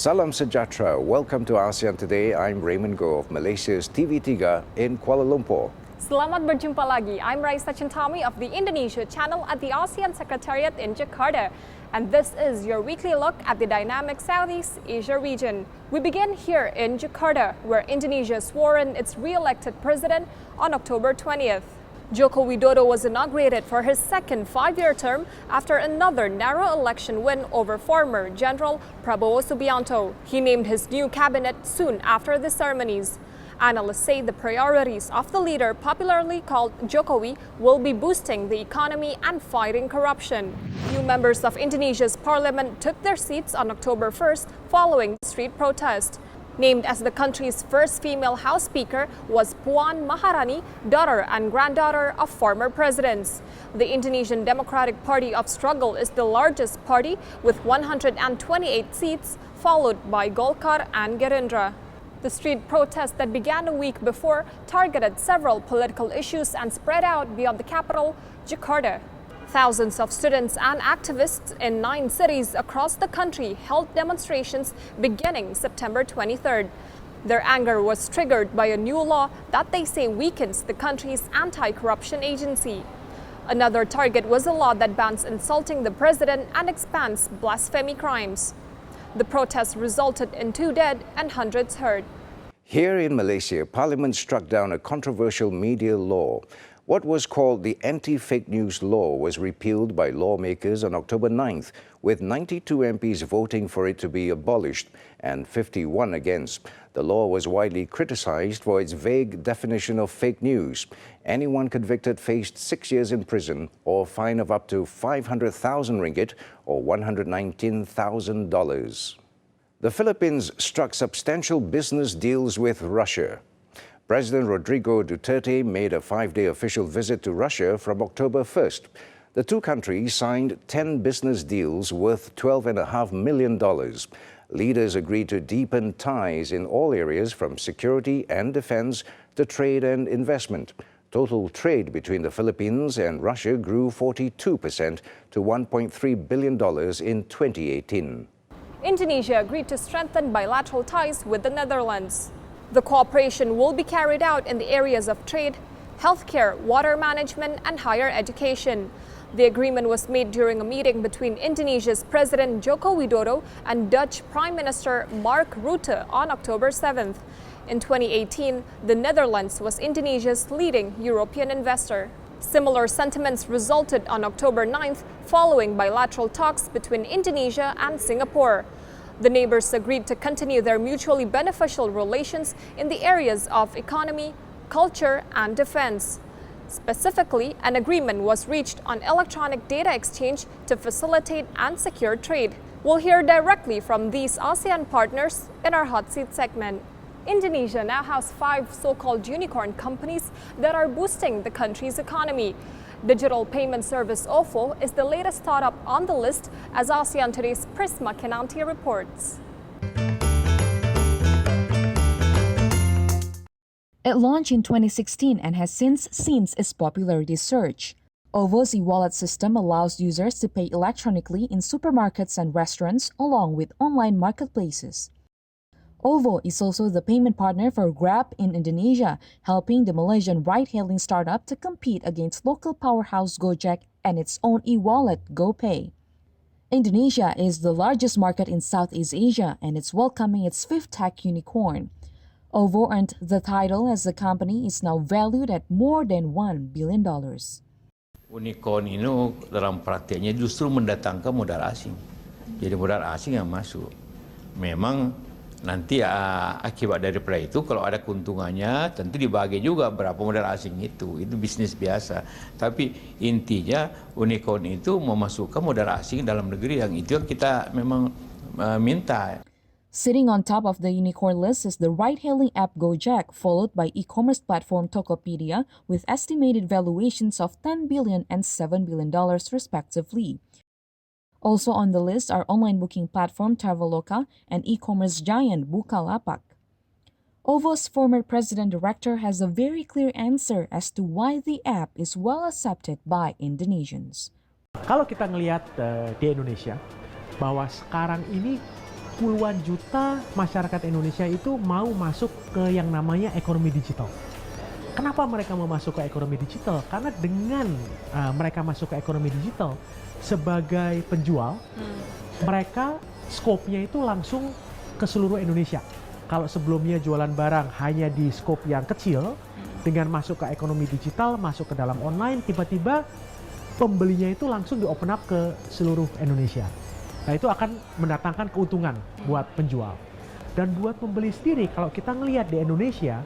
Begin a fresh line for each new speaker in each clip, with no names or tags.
Salam sejahtera. Welcome to ASEAN Today. I'm Raymond of Malaysia's TV3 in Kuala Lumpur.
Selamat berjumpa lagi. I'm Raissa Chentami of the Indonesia channel at the ASEAN Secretariat in Jakarta. And this is your weekly look at the dynamic Southeast Asia region. We begin here in Jakarta, where Indonesia swore in its re-elected president on October 20th. Joko Widodo was inaugurated for his second five-year term after another narrow election win over former General Prabowo Subianto. He named his new cabinet soon after the ceremonies. Analysts say the priorities of the leader, popularly called Jokowi, will be boosting the economy and fighting corruption. New members of Indonesia's parliament took their seats on October 1st following the street protest. Named as the country's first female House Speaker was Puan Maharani, daughter and granddaughter of former presidents. The Indonesian Democratic Party of Struggle is the largest party with 128 seats, followed by Golkar and Gerindra. The street protest that began a week before targeted several political issues and spread out beyond the capital, Jakarta. Thousands of students and activists in 9 cities across the country held demonstrations beginning September 23rd. Their anger was triggered by a new law that they say weakens the country's anti-corruption agency. Another target was a law that bans insulting the president and expands blasphemy crimes. The protest resulted in 2 dead and hundreds hurt.
Here in Malaysia, Parliament struck down a controversial media law. What was called the Anti-Fake News Law was repealed by lawmakers on October 9th, with 92 MPs voting for it to be abolished and 51 against. The law was widely criticized for its vague definition of fake news. Anyone convicted faced 6 years in prison or a fine of up to 500,000 ringgit or $119,000. The Philippines struck substantial business deals with Russia. President Rodrigo Duterte made a 5-day official visit to Russia from October 1st. The two countries signed 10 business deals worth $12.5 million. Leaders agreed to deepen ties in all areas from security and defense to trade and investment. Total trade between the Philippines and Russia grew 42% to $1.3 billion in 2018.
Indonesia agreed to strengthen bilateral ties with the Netherlands. The cooperation will be carried out in the areas of trade, healthcare, water management, and higher education. The agreement was made during a meeting between Indonesia's President Joko Widodo and Dutch Prime Minister Mark Rutte on October 7th. In 2018, the Netherlands was Indonesia's leading European investor. Similar sentiments resulted on October 9th following bilateral talks between Indonesia and Singapore. The neighbors agreed to continue their mutually beneficial relations in the areas of economy, culture, and defense. Specifically, an agreement was reached on electronic data exchange to facilitate and secure trade. We'll hear directly from these ASEAN partners in our Hot Seat segment. Indonesia now has 5 so-called unicorn companies that are boosting the country's economy. Digital payment service OVO is the latest startup on the list, as ASEAN Today's Prisma Kenanti reports.
It launched in 2016 and has since seen its popularity surge. OVO's e-wallet system allows users to pay electronically in supermarkets and restaurants along with online marketplaces. OVO is also the payment partner for Grab in Indonesia, helping the Malaysian ride-hailing startup to compete against local powerhouse Gojek and its own e-wallet, GoPay. Indonesia is the largest market in Southeast Asia and it's welcoming its 5th tech unicorn. OVO earned the title as the company is now valued at more than $1 billion.
Unicorn ini dalam prakteknya justru mendatangkan modal asing. Jadi modal asing yang masuk. Memang nanti akibat daripada itu kalau ada keuntungannya tentu dibagi juga berapa modal asing itu bisnis biasa. Tapi intinya unicorn itu memasukkan modal asing dalam negeri yang itu yang kita memang minta.
Sitting on top of the unicorn list is the ride-hailing app Gojek, followed by e-commerce platform Tokopedia with estimated valuations of $10 billion and $7 billion respectively. Also on the list are online booking platform Traveloka and e-commerce giant Bukalapak. OVO's former president-director has a very clear answer as to why the app is well accepted by Indonesians.
Kalau kita ngelihat di Indonesia, bahwa sekarang ini puluhan juta masyarakat Indonesia itu mau masuk ke yang namanya ekonomi digital. Kenapa mereka mau masuk ke ekonomi digital? Karena dengan mereka masuk ke ekonomi digital sebagai penjual, mereka skopnya itu langsung ke seluruh Indonesia. Kalau sebelumnya jualan barang hanya di skop yang kecil, dengan masuk ke ekonomi digital, masuk ke dalam online, tiba-tiba pembelinya itu langsung di-open up ke seluruh Indonesia. Nah, itu akan mendatangkan keuntungan buat penjual. Dan buat pembeli sendiri, kalau kita ngelihat di Indonesia,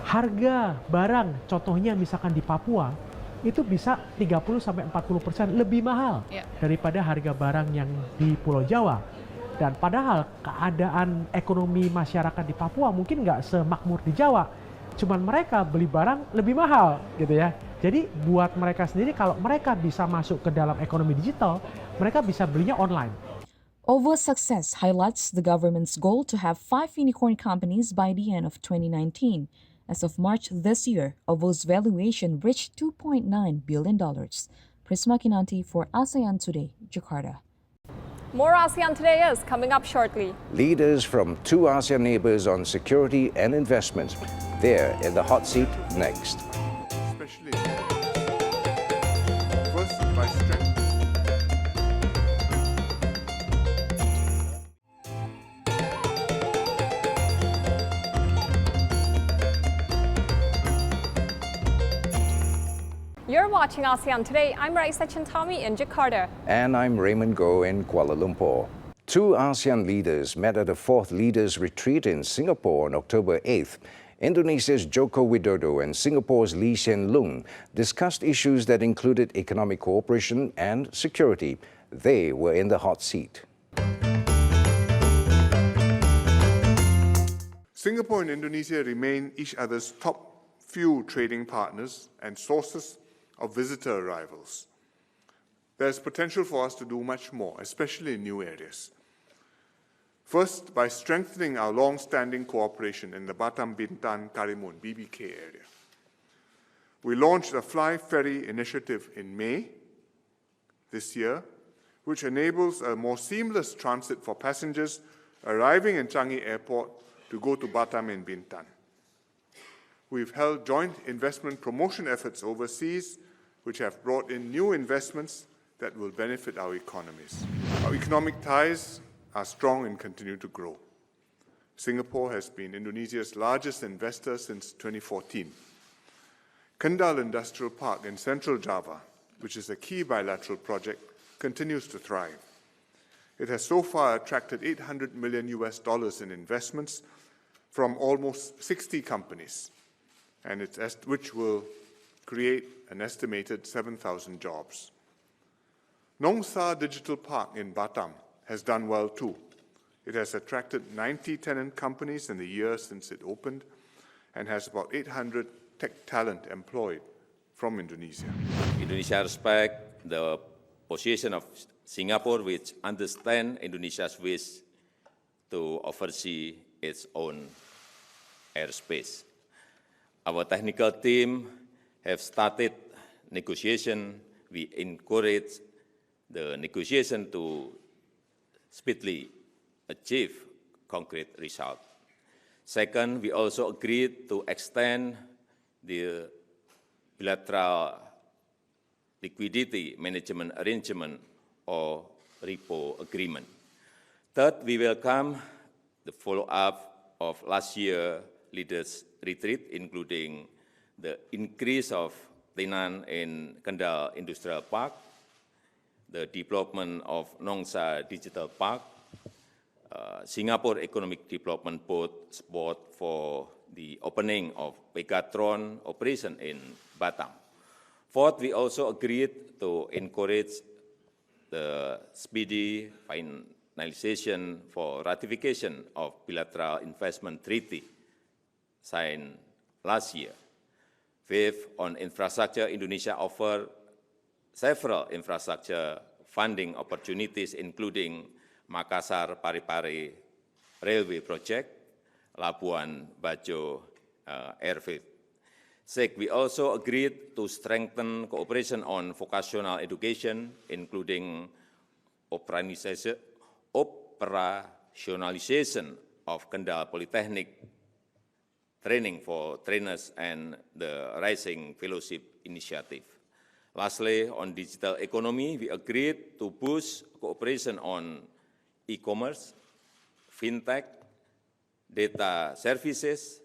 harga barang, contohnya misalkan di Papua, itu bisa 30-40% lebih mahal daripada harga barang yang di Pulau Jawa. Dan padahal keadaan ekonomi masyarakat di Papua mungkin nggak semakmur di Jawa, cuman mereka beli barang lebih mahal gitu ya. Jadi buat mereka sendiri, kalau mereka bisa masuk ke dalam ekonomi digital, mereka bisa belinya online.
OVO's success highlights the government's goal to have 5 unicorn companies by the end of 2019. As of March this year, OVO's valuation reached $2.9 billion. Prisma Kinanti for ASEAN Today, Jakarta.
More ASEAN Today is coming up shortly.
Leaders from 2 ASEAN neighbors on security and investment. They're in the hot seat next.
Especially first by strength.
You're watching ASEAN Today. I'm Raissa Chentami in Jakarta.
And I'm Raymond Go in Kuala Lumpur. 2 ASEAN leaders met at a 4th Leaders Retreat in Singapore on October 8th. Indonesia's Joko Widodo and Singapore's Lee Hsien Loong discussed issues that included economic cooperation and security. They were in the hot seat.
Singapore and Indonesia remain each other's top few trading partners and sources of visitor arrivals. There's potential for us to do much more, especially in new areas. First, by strengthening our long-standing cooperation in the Batam, Bintan, Karimun, BBK area. We launched a Fly Ferry initiative in May this year, which enables a more seamless transit for passengers arriving in Changi Airport to go to Batam and Bintan. We've held joint investment promotion efforts overseas, which have brought in new investments that will benefit our economies. Our economic ties are strong and continue to grow. Singapore has been Indonesia's largest investor since 2014. Kendal Industrial Park in Central Java, which is a key bilateral project, continues to thrive. It has so far attracted $800 million in investments from almost 60 companies, and which will create an estimated 7,000 jobs. Nong Sa Digital Park in Batam has done well too. It has attracted 90 tenant companies in the year since it opened and has about 800 tech talent employed from Indonesia.
Indonesia respects the position of Singapore, which understands Indonesia's wish to oversee its own airspace. Our technical team have started negotiation. We encourage the negotiation to speedily achieve concrete results. Second, we also agreed to extend the bilateral liquidity management arrangement or repo agreement. Third, we welcome the follow-up of last year's leaders' retreat, including the increase of tenant in Kendal Industrial Park, the development of Nong Sa Digital Park, Singapore Economic Development Board support for the opening of Pegatron operation in Batam. Fourth, we also agreed to encourage the speedy finalization for ratification of bilateral investment treaty signed last year. Fifth, on infrastructure, Indonesia offered several infrastructure funding opportunities, including Makassar Parepare Railway Project, Labuan Bajo Airfield. Sixth, we also agreed to strengthen cooperation on vocational education, including operationalization internationalization of Kendal Polytechnic training for trainers and the Rising Fellowship Initiative. Lastly, on digital economy, we agreed to boost cooperation on e-commerce, fintech, data services,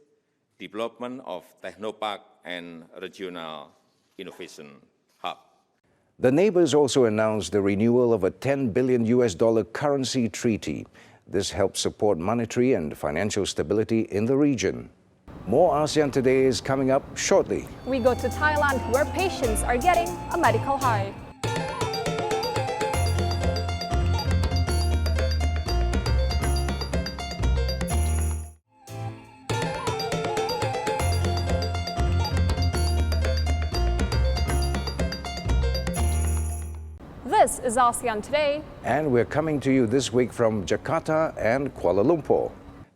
development of Technopark and regional innovation hub.
The neighbors also announced the renewal of a $10 billion currency treaty. This helps support monetary and financial stability in the region. More ASEAN Today is coming up shortly.
We go to Thailand, where patients are getting a medical high. This is ASEAN Today.
And we're coming to you this week from Jakarta and Kuala Lumpur.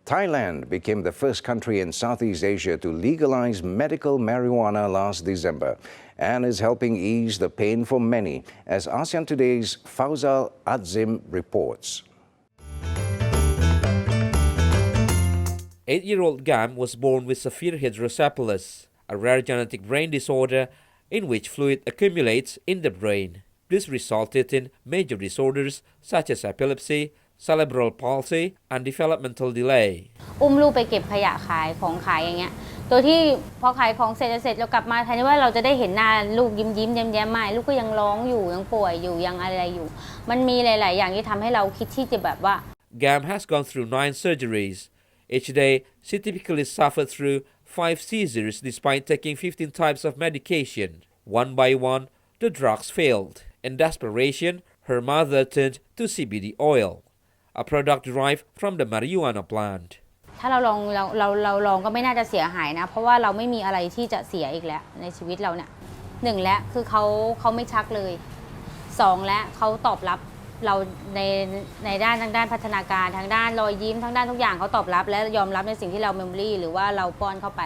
Thailand became the first country in Southeast Asia to legalize medical marijuana last December and is helping ease the pain for many, as ASEAN Today's Fauzal Adzim reports.
8-year-old Gam was born with severe hydrocephalus, a rare genetic brain disorder in which fluid accumulates in the brain. This resulted in major disorders such as epilepsy, cerebral palsy, and developmental delay.
อุ้มลูกไปเก็บขยะขายของขายอย่างเงี้ยโดยที่พอขายของเสร็จเรากลับมาแทนที่ว่าเราจะได้เห็นหน้าลูกยิ้มแย้มๆมาลูกก็ยังร้องอยู่ยังป่วยอยู่ยังอะไรอยู่มันมีหลายๆอย่างที่ทำให้เราคิดที่จะแบบว่า
Gam has gone through 9 surgeries. Each day, she typically suffered through 5 seizures despite taking 15 types of medication. One by one, the drugs failed. In desperation, her mother turned to CBD oil, a product derived from the marijuana plant.
ถ้าเราลองก็ไม่น่าจะเสียหายนะเพราะว่าเราไม่มีอะไรที่จะเสียอีกแล้วในชีวิตเราเนี่ย1และคือเขาไม่ชักเลย2และเขาตอบรับเราในด้านทางด้านพัฒนาการทางด้านรอยยิ้มทางด้านทุกอย่างเขาตอบรับและยอมรับในสิ่งที่เราเมมโมรี่หรือว่าเราป้อนเข้าไป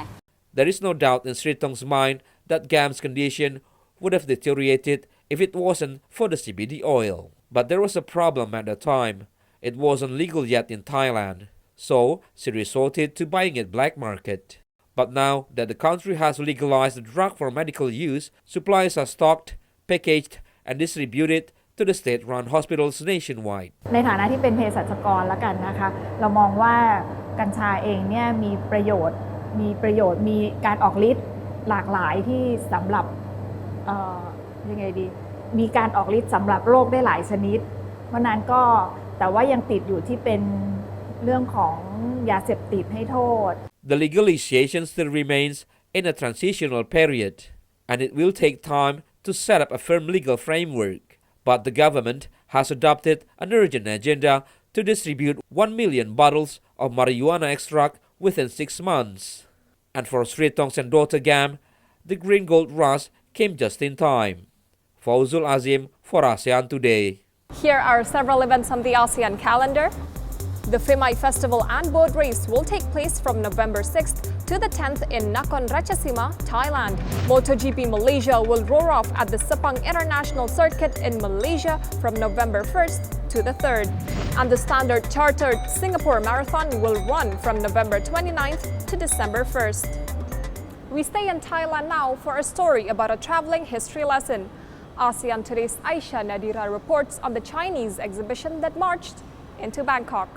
There is no doubt in Sritong's mind that Gam's condition would have deteriorated if it wasn't for the CBD oil. But there was a problem at the time. It wasn't legal yet in Thailand, so she resorted to buying it black market. But now that the country has legalized the drug for medical use, supplies are stocked, packaged, and distributed to the state-run hospitals nationwide.
ในฐานะที่เป็นเภสัชกรแล้วกันนะคะเรามองว่ากัญชาเองเนี่ยมีประโยชน์มีการออกฤทธิ์หลากหลายที่สำหรับยังไงดีมีการออกฤทธิ์สำหรับโรคได้หลายชนิดเพราะนั้นก็แต่ว่ายังติดอยู่ที่เป็นเรื่องของยาเสพติดให้โทษ
The legalization still remains in a transitional period, and it will take time to set up a firm legal framework. But the government has adopted an urgent agenda to distribute 1 million bottles of marijuana extract within 6 months. And for Sritong's and daughter Gam, the green gold rush came just in time. Fauzul Azim for ASEAN Today.
Here are several events on the ASEAN calendar. The Phimai Festival and boat race will take place from November 6th to the 10th in Nakhon Ratchasima, Thailand. MotoGP Malaysia will roar off at the Sepang International Circuit in Malaysia from November 1st to the 3rd. And the Standard Chartered Singapore Marathon will run from November 29th to December 1st. We stay in Thailand now for a story about a traveling history lesson. ASEAN Today's Aisha Nadira reports on the Chinese exhibition that marched into Bangkok.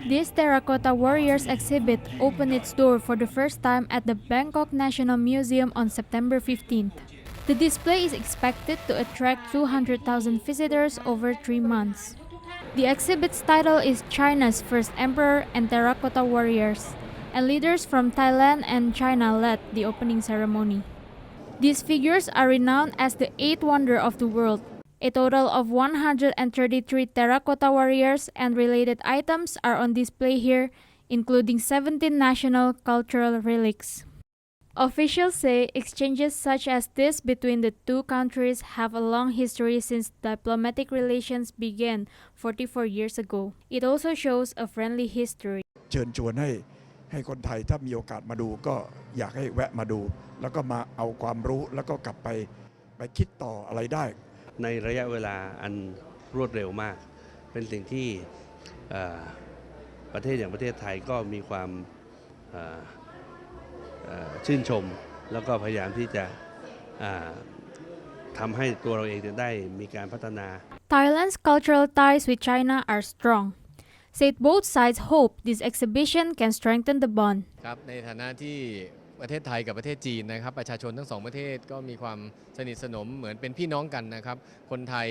This Terracotta Warriors exhibit opened its door for the first time at the Bangkok National Museum on September 15th. The display is expected to attract 200,000 visitors over 3 months. The exhibit's title is China's First Emperor and Terracotta Warriors, and leaders from Thailand and China led the opening ceremony. These figures are renowned as the 8th wonder of the world. A total of 133 terracotta warriors and related items are on display here, including 17 national cultural relics. Officials say exchanges such as this between the two countries have a long history since diplomatic relations began 44 years ago. It also shows a friendly history.
เชิญชวนให้คนไทยถ้ามีโอกาสมาดูก็อยากให้แวะมาดูแล้วก็มาเอาความรู้แล้วก็กลับไปคิดต่ออะไรได้
ในระยะเวลาอัน รวดเร็วมากเป็นสิ่งที่ประเทศอย่างประเทศไทยก็มีความชื่นชมแล้วก็พยายามที่จะทำให้ตัวเราเองจะได้มีการพัฒนา
Thailand's cultural ties with China are strong. Said both sides hope this exhibition can strengthen the bond.
ครับในฐานะที่ประเทศไทยกับประเทศจีนนะครับประชาชนทั้งสองประเทศก็มีความสนิทสนมเหมือนเป็นพี่น้องกันนะครับคนไทย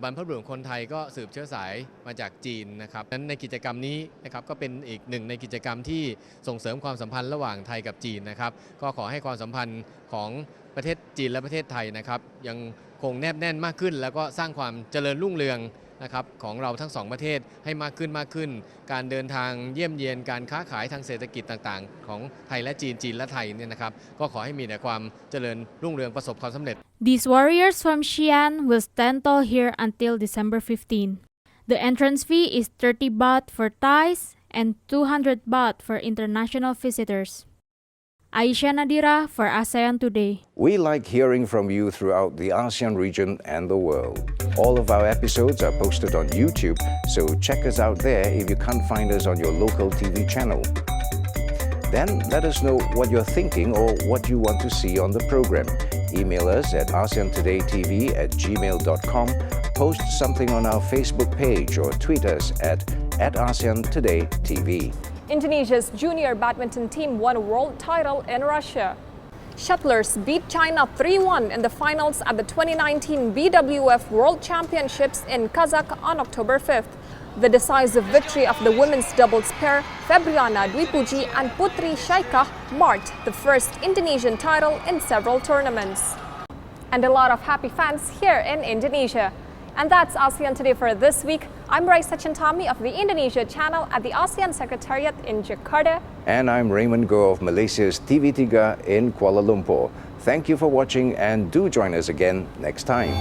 บรรพบุรุษคนไทยก็สืบเชื้อสายมาจากจีนนะครับนั้นในกิจกรรมนี้นะครับก็เป็นอีกหนึ่งในกิจกรรมที่ส่งเสริมความสัมพันธ์ระหว่างไทยกับจีนนะครับก็ขอให้ความสัมพันธ์ของประเทศจีนและประเทศไทยนะครับยังคงแนบแน่นมากขึ้นแล้วก็สร้างความเจริญรุ่งเรืองนะครับของเราทั้งสองประเทศให้มากขึ้นการเดินทางเยี่ยมเยียนการค้าขายทางเศรษฐกิจต่างๆของไทยและจีนและไทยเนี่ยนะครับก็ขอให้มีแต่ความเจริญรุ่งเรืองประสบความสำเร็จ
These warriors from Xi'an will stand tall here until December 15. The entrance fee is 30 baht for Thais and 200 baht for international visitors. Aisha Nadira for ASEAN Today.
We like hearing from you throughout the ASEAN region and the world. All of our episodes are posted on YouTube, so check us out there if you can't find us on your local TV channel. Then let us know what you're thinking or what you want to see on the program. Email us at aseantodaytv@gmail.com, post something on our Facebook page or tweet us at ASEAN Today TV.
Indonesia's junior badminton team won a world title in Russia. Shuttlers beat China 3-1 in the finals at the 2019 BWF World Championships in Kazakh on October 5th. The decisive victory of the women's doubles pair, Febriana Dwipuji and Putri Shaikah, marked the first Indonesian title in several tournaments. And a lot of happy fans here in Indonesia. And that's ASEAN Today for this week. I'm Raissa Chentami of the Indonesia channel at the ASEAN Secretariat in Jakarta.
And I'm Raymond Go of Malaysia's TV3 in Kuala Lumpur. Thank you for watching and do join us again next time.